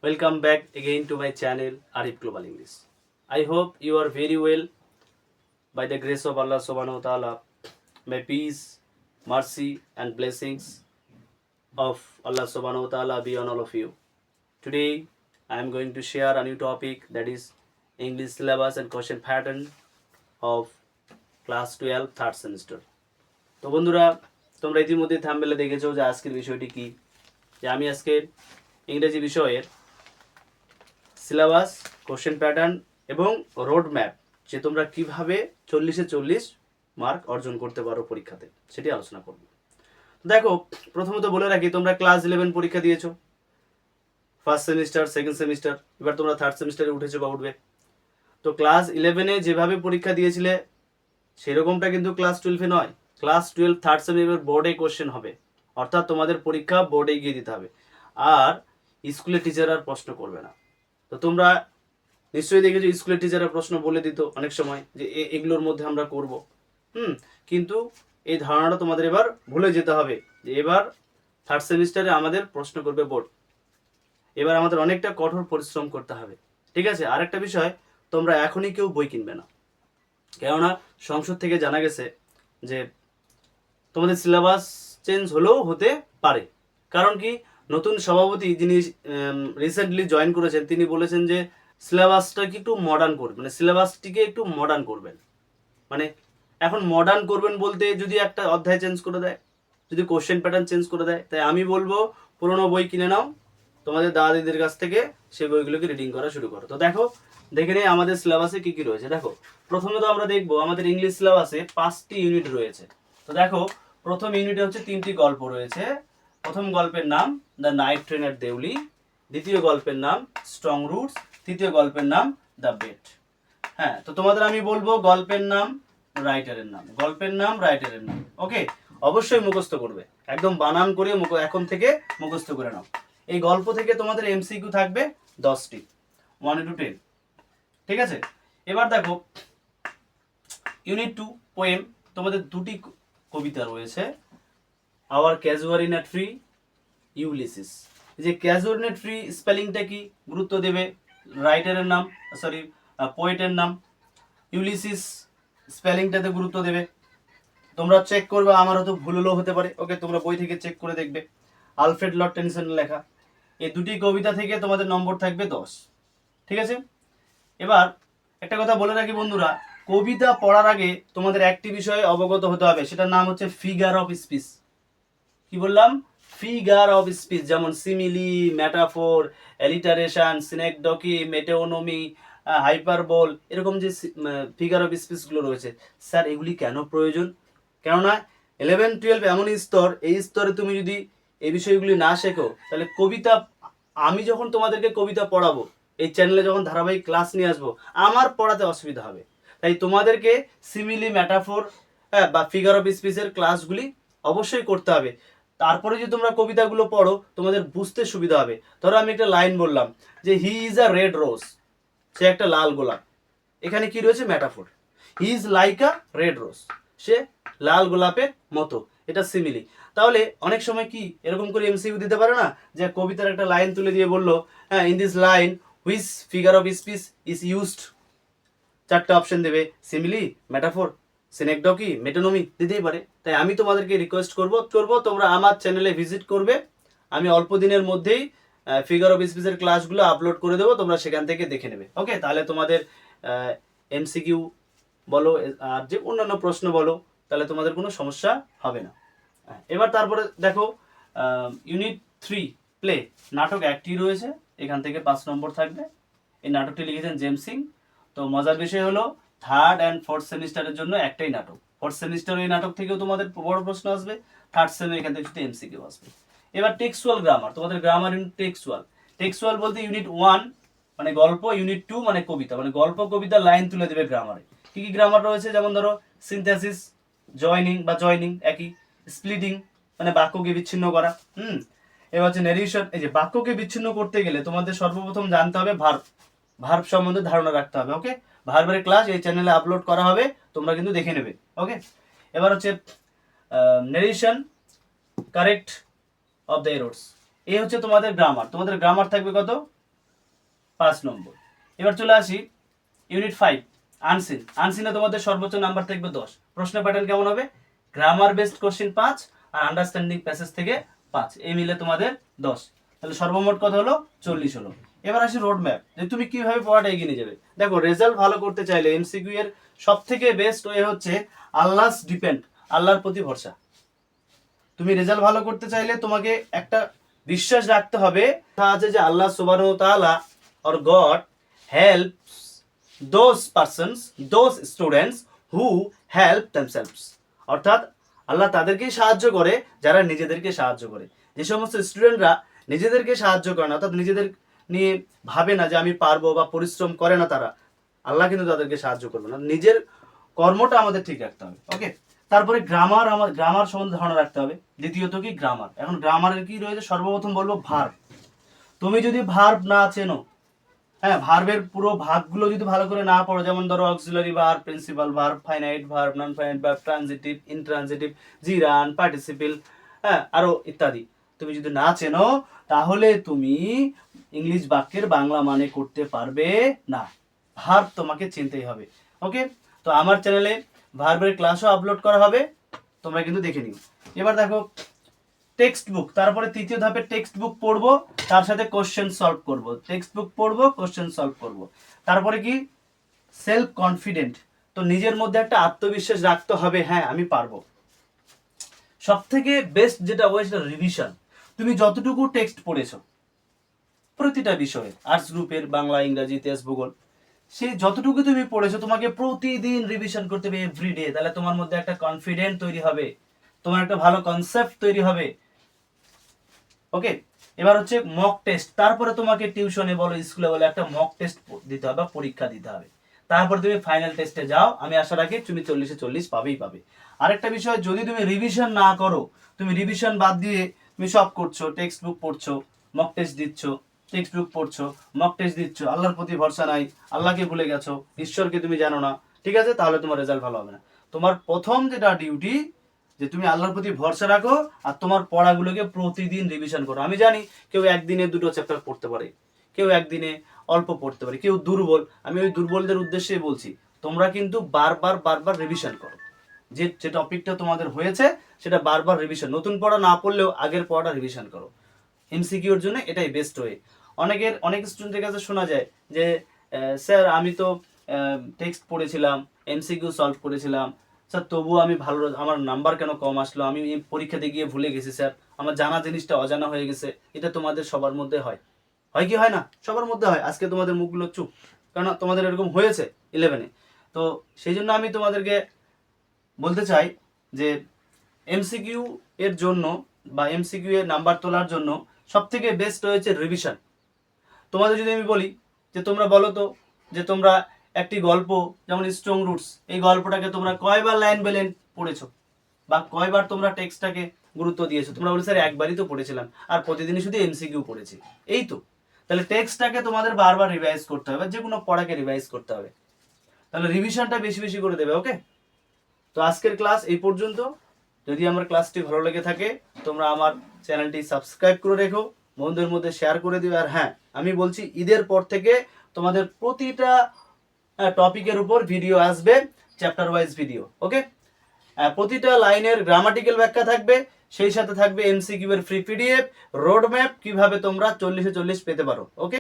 Welcome back again to my channel Arif Global English. I hope you are very well by the grace of Allah Subhanahu wa Taala. May peace, mercy, and blessings of Allah Subhanahu wa Taala be on all of you. Today I am going to share a new topic, that is English syllabus and question pattern of class 12 third semester. তো বন্ধুরা, তোমরা ইতিমধ্যে থাম্বনেলে দেখেছো যে আজকের বিষয়টি কি, যে আমি আজকে ইংরেজি বিষয়ের সিলেবাস, কোশ্চেন প্যাটার্ন এবং রোড ম্যাপ, যে তোমরা কিভাবে 40-এ 40 মার্ক অর্জন করতে পারো পরীক্ষাতে, সেটি আলোচনা করব। দেখো, প্রথমত বলে রাখি, তোমরা ক্লাস 11 পরীক্ষা দিয়েছো, ফার্স্ট সেমিস্টার, সেকেন্ড সেমিস্টার, এবার তোমরা থার্ড সেমিস্টারে উঠেছো বা উঠবে। তো ক্লাস 11-এ যেভাবে পরীক্ষা দিয়েছিলে সেরকমটা কিন্তু ক্লাস 12-এ নয়। ক্লাস 12 থার্ড সেমিস্টার বোর্ডে কোশ্চেন হবে, অর্থাৎ তোমাদের পরীক্ষা বোর্ডে গিয়ে দিতে হবে, আর স্কুলের টিচার আর প্রশ্ন করবে না। তো তোমরা নিশ্চয়ই দেখেছো স্কুলের টিচাররা প্রশ্ন বলে দিত অনেক সময় যে এগুলোর মধ্যে আমরা করব, কিন্তু এই ধারণাটা তোমাদের এবার ভুলে যেতে হবে যে এবার থার্ড সেমিস্টারে আমাদের প্রশ্ন করবে বোর্ড। এবার আমাদের অনেকটা কঠোর পরিশ্রম করতে হবে, ঠিক আছে? আরেকটা বিষয়, তোমরা এখনই কেউ বই কিনবে না, কেননা সংসদ থেকে জানা গেছে যে তোমাদের সিলেবাস চেঞ্জ হলেও হতে পারে। কারণ কি, নতুন সভাপতি যিনি রিসেন্টলি জয়েন করেছেন তিনি বলেছেন যে সিলেবাসটাকে একটু মডার্ন করবেন, মানে সিলেবাসটিকে একটু মডার্ন করবেন। মানে এখন মডার্ন করবেন বলতে যদি একটা অধ্যায় চেঞ্জ করে দেয়, যদি কোশ্চেন প্যাটার্ন চেঞ্জ করে দেয়, তাই আমি বলবো পুরোনো বই কিনে নাও তোমাদের দাদা দিদির কাছ থেকে, সেই বইগুলোকে রিডিং করা শুরু করো। তো দেখো, দেখে নেই আমাদের সিলেবাসে কি কি রয়েছে। দেখো, প্রথমে তো আমরা দেখবো আমাদের ইংলিশ সিলেবাসে 5টি ইউনিট রয়েছে। তো দেখো, প্রথম ইউনিটে হচ্ছে 3টি গল্প রয়েছে। প্রথম গল্পের নাম দ্য নাইট ট্রেন এট দেউলি, দ্বিতীয় গল্পের নাম স্ট্রং রুটস, তৃতীয় গল্পের নাম দ্য বেট। হ্যাঁ, তো তোমাদের আমি বলবো গল্পের নাম, রাইটারের নাম, গল্পের নাম, রাইটারের নাম। ওকে, অবশ্যই মুখস্থ করবে, একদম বানান করে এখন থেকে মুখস্থ করে নাও। এই গল্প থেকে তোমাদের এমসিকিউ থাকবে 10টি, 1 to 10, ঠিক আছে? এবার দেখো ইউনিট 2 পোয়েম, তোমাদের 2টি কবিতা রয়েছে। Our casuarina tree, Ulysses. যে ক্যাজুয়ালিনেট ফ্রি স্পেলিংটা কি গুরুত্ব দেবে, রাইটারের নাম, সরি পোয়েটের নাম। ইউলিসিস স্পেলিংটাতে গুরুত্ব দেবে। তোমরা চেক করবে, আমার হয়তো ভুল হলেও হতে পারে, ওকে, তোমরা বই থেকে চেক করে দেখবে। আলফ্রেড লর্ড টেনিসনের লেখা। এই 2টি কবিতা থেকে তোমাদের নম্বর থাকবে 10, ঠিক আছে? এবার একটা কথা বলে রাখি বন্ধুরা, কবিতা পড়ার আগে তোমাদের একটি বিষয়ে অবগত হতে হবে, সেটার নাম হচ্ছে ফিগার অফ স্পিচ। কি বললাম? ফিগার অফ স্পিচ, যেমন সিমিলি, মেটাফোর, অ্যালিটারেশন, সিনেকডকি, মেটোনমি, হাইপারবোল, এরকম যে ফিগার অফ স্পিচগুলো রয়েছে, স্যার এগুলি কেন প্রয়োজন? কেননা 11-12 এমন স্তর, এই স্তরে তুমি যদি এই বিষয়গুলি না শেখো, তাহলে কবিতা, আমি যখন তোমাদেরকে কবিতা পড়াবো, এই চ্যানেলে যখন ধারাবাহিক ক্লাস নিয়ে আসবো, আমার পড়াতে অসুবিধা হবে। তাই তোমাদেরকে সিমিলি, মেটাফোর বা ফিগার অফ স্পিচের ক্লাসগুলি অবশ্যই করতে হবে। তারপরে যদি তোমরা কবিতাগুলো পড়ো, তোমাদের বুঝতে সুবিধা হবে। ধরো আমি একটা লাইন বললাম যে he is a red rose, সে একটা লাল গোলাপ। এখানে কি রয়েছে? Metaphor. He is like a red rose, সে লাল গোলাপের মতো, এটা সিমিলি। তাহলে অনেক সময় কি এরকম করে এমসিকিউ দিতে পারে না, যে কবিতার একটা লাইন তুলে দিয়ে বললো, হ্যাঁ, in this line which figure of speech is used, 4টা অপশন দেবে, সিমিলি, মেটাফোর, সিনেকডকি, মেটোনমি, দিতেই পারে। তাই আমি তোমাদেরকে রিকোয়েস্ট করব তোমরা আমার চ্যানেলে ভিজিট করবে। আমি অল্প দিনের মধ্যেই ফিগার অফ স্পিচের ক্লাসগুলো আপলোড করে দেবো, তোমরা সেখান থেকে দেখে নেবে। ওকে, তাহলে তোমাদের এমসিকিউ বলো আর যে অন্যান্য প্রশ্ন বলো, তাহলে তোমাদের কোনো সমস্যা হবে না। এবার তারপরে দেখো ইউনিট 3 প্লে, নাটক 1টি রয়েছে, এখান থেকে 5 নম্বর থাকবে। এই নাটকটি লিখেছেন জেমস সিং। তো মজার বিষয় হলো থার্ড অ্যান্ড ফোর্থ সেমিস্টারের জন্য একটাই নাটক। ফোর্থ সেমিস্টার এই নাটক থেকেও তোমাদের বড় প্রশ্ন আসবে, থার্ড সেমে এখান থেকে এমসিকিউ আসবে। এবার টেক্সচুয়াল গ্রামার, তোমাদের গ্রামার ইউনিট টেক্সচুয়াল। টেক্সচুয়াল বলতে ইউনিট 1 মানে গল্প, ইউনিট 2 মানে কবিতা, মানে গল্প কবিতা লাইন তুলে দেবে গ্রামারে। কি কি গ্রামার রয়েছে, যেমন ধরো সিনথেসিস, জয়নিং বা জয়নিং একই, স্প্লিটিং মানে বাক্যকে বিচ্ছিন্ন করা, এবার হচ্ছে নেরেশন। এই যে বাক্যকে বিচ্ছিন্ন করতে গেলে তোমাদের সর্বপ্রথম জানতে হবে ভার্ব, ভার্ব সম্বন্ধে ধারণা রাখতে হবে। ওকে, ভার্বের ক্লাস এই চ্যানেলে আপলোড করা হবে, তোমরা কিন্তু দেখে নেবে। ওকে, এবার হচ্ছে narration, correct of the errors. এই হচ্ছে তোমাদের গ্রামার। তোমাদের গ্রামার থাকবে কত? 5 নম্বর। এবার চলে আসি ইউনিট 5 আনসিন। আনসিনে তোমাদের সর্বোচ্চ নাম্বার থাকবে 10। প্রশ্নের প্যাটার্ন কেমন হবে? গ্রামার বেসড কোশ্চেন 5 আর আন্ডারস্ট্যান্ডিং প্যাসেজ থেকে 5, এই মিলে তোমাদের 10। তাহলে সর্বমোট কত হলো? 40 হলো। এবার আসি রোড ম্যাপ, যে তুমি কিভাবে পড়াটা এগিয়ে নিয়ে যাবে। দেখো, রেজাল্ট ভালো করতে চাইলে এমসিকিউ এর সবথেকে বেস্ট ওয়ে হচ্ছে আল্লাহস ডিপেন্ড, আল্লাহর প্রতি ভরসা। তুমি রেজাল্ট ভালো করতে চাইলে তোমাকে একটা বিশ্বাস রাখতে হবে আছে যে আল্লাহ সুবহানাহু ওয়া তাআলা or god helps those persons, those students who help themselves. অর্থাৎ আল্লাহ তাদেরকেই সাহায্য করে যারা নিজেদেরকে সাহায্য করে। যে সমস্ত স্টুডেন্টরা নিজেদেরকে সাহায্য করে না, অর্থাৎ নিজেদের নিয়ে ভাবে না যে আমি পারবো বা পরিশ্রম করে না, তারা আল্লাহ কিন্তু তাদেরকে সাহায্য করবে না। নিজের কর্মটা আমাদের ঠিক রাখতে হবে। ওকে, তারপরে গ্রামার, আমার গ্রামার সম্বন্ধে ধারণা রাখতে হবে। দ্বিতীয়ত কি গ্রামার। এখন গ্রামারের কি রয়েছে? সর্বপ্রথম বলবো ভার্ব। তুমি যদি ভার্ব না চেনো, হ্যাঁ, ভার্বের পুরো ভাগগুলো যদি ভালো করে না পড়ো, যেমন ধরো auxiliary verb, principal verb, finite verb, non finite verb, transitive, intransitive, gerund, participle, হ্যাঁ, আরো ইত্যাদি তুমি যদি না চেনো, তাহলে তুমি ইংলিশ বাক্যের বাংলা মানে করতে পারবে না। ভার্ব তোমাকে চিনতেই হবে। ওকে, তো আমার চ্যানেলে ভার্বের ক্লাসও আপলোড করা হবে, তোমরা কিন্তু দেখে নিও। এবার দেখো টেক্সট বুক, তারপরে তৃতীয় ধাপে টেক্সট বুক পড়বো, তার সাথে কোশ্চেন সলভ করব। টেক্সট বুক পড়বো, কোশ্চেন সলভ করব। তারপরে কি সেলফ কনফিডেন্ট, তো নিজের মধ্যে একটা আত্মবিশ্বাস রাখতে হবে, হ্যাঁ আমি পারবো। সব থেকে বেস্ট যেটা হয় সেটা রিভিশন। তুমি যতটুকু টেক্সট পড়েছো প্রতিটা বিষয়ে, আর্টস গ্রুপের বাংলা, ইংরাজি, ইতিহাস, ভূগোল, সেই যতটুকু তুমি পড়েছো তোমাকে প্রতিদিন রিভিশন করতে হবে, এভরিডে। তাহলে তোমার মধ্যে একটা কনফিডেন্ট তৈরি হবে, তোমার একটা ভালো কনসেপ্ট তৈরি হবে। ওকে, এবার হচ্ছে মক টেস্ট। তারপরে তোমাকে টিউশনে বলো, স্কুলে বলো, একটা মক টেস্ট দিতে হবে, পরীক্ষা দিতে হবে। তারপর তুমি ফাইনাল টেস্টে যাও। আমি আশা রাখি তুমি 40-এ 40 পাবেই পাবে। আরেকটা বিষয়, যদি তুমি রিভিশন না করো, তুমি রিভিশন বাদ দিয়ে তুমি সব করছো, টেক্সট বুক পড়ছো, মক টেস্ট দিচ্ছ, টেক্সট বুক পড়ছো, মক টেস্ট দিচ্ছ, আল্লাহর প্রতি ভরসা নাই, আল্লাহকে ভুলে গেছো, ঈশ্বরকে তুমি জানো না, ঠিক আছে, তাহলে তোমার রেজাল্ট ভালো হবে না। তোমার প্রথম যেটা ডিউটি, যে তুমি আল্লাহর প্রতি ভরসা রাখো আর তোমার পড়াগুলোকে প্রতিদিন রিভিশন করো। আমি জানি কেউ একদিনে 2টো চ্যাপ্টার পড়তে পারে, কেউ একদিনে অল্প পড়তে পারে, কেউ দুর্বল। আমি ওই দুর্বলদের উদ্দেশ্যেই বলছি, তোমরা কিন্তু বারবার বারবার রিভিশন করো। যে টপিকটা তোমাদের হয়েছে সেটা বারবার রিভিশন, নতুন পড়া না পড়লেও আগের পড়াটা রিভিশন করো। এমসিকিউর জন্য এটাই বেস্ট ওয়ে। অনেক স্টুডেন্টের কাছে শোনা যায় যে স্যার আমি তো টেক্সট পড়েছিলাম, এমসিকিউ সলভ করেছিলাম স্যার, তবুও আমি ভালো, আমার নাম্বার কেন কম আসলো, আমি পরীক্ষাতে গিয়ে ভুলে গেছি স্যার, আমার জানা জিনিসটা অজানা হয়ে গেছে। এটা তোমাদের সবার মধ্যে হয়, হয় কি হয় না? সবার মধ্যে হয়। আজকে তোমাদের মুখগুলো চুপ, কারণ তোমাদের এরকম হয়েছে 11-এ। তো সেই জন্য আমি তোমাদেরকে বলতে চাই যে এমসিকিউ এর জন্য বা এমসিকিউ এর নাম্বার তোলার জন্য সব থেকে বেস্ট হয়েছে রিভিশন। তোমাদের যদি আমি বলি যে তোমরা বলো তো যে তোমরা একটি গল্প, যেমন স্ট্রং রুটস, এই গল্পটাকে তোমরা কয়বার লাইন বাই লাইন পড়েছো, বা কয়বার তোমরা টেক্সটটাকে গুরুত্ব দিয়েছো? তোমরা বলে স্যার একবারই তো পড়েছিলাম, আর প্রতিদিনই শুধু এমসিকিউ পড়েছি। এই তো, তাহলে টেক্সটটাকে তোমাদের বারবার রিভাইজ করতে হবে, যে কোনো পড়াকে রিভাইজ করতে হবে, তাহলে রিভিশনটা বেশি বেশি করে দেবে। ওকে, তো আজকের ক্লাস এই পর্যন্ত। যদি আমার ক্লাসটি ভালো লেগে থাকে, তোমরা আমার চ্যানেলটি সাবস্ক্রাইব করে রেখো, বন্ধুদের মধ্যে শেয়ার করে দিও। আর হ্যাঁ, আমি বলছি ঈদের পর থেকে তোমাদের প্রতিটা টপিকের উপর ভিডিও আসবে, চ্যাপ্টার ওয়াইজ ভিডিও। ওকে, প্রতিটা লাইনের গ্রামাটিক্যাল ব্যাখ্যা থাকবে, সেই সাথে থাকবে এমসিকিউ এর ফ্রি পিডিএফ, রোড ম্যাপ, কিভাবে তোমরা 40-এ 40 পেতে পারো। ওকে।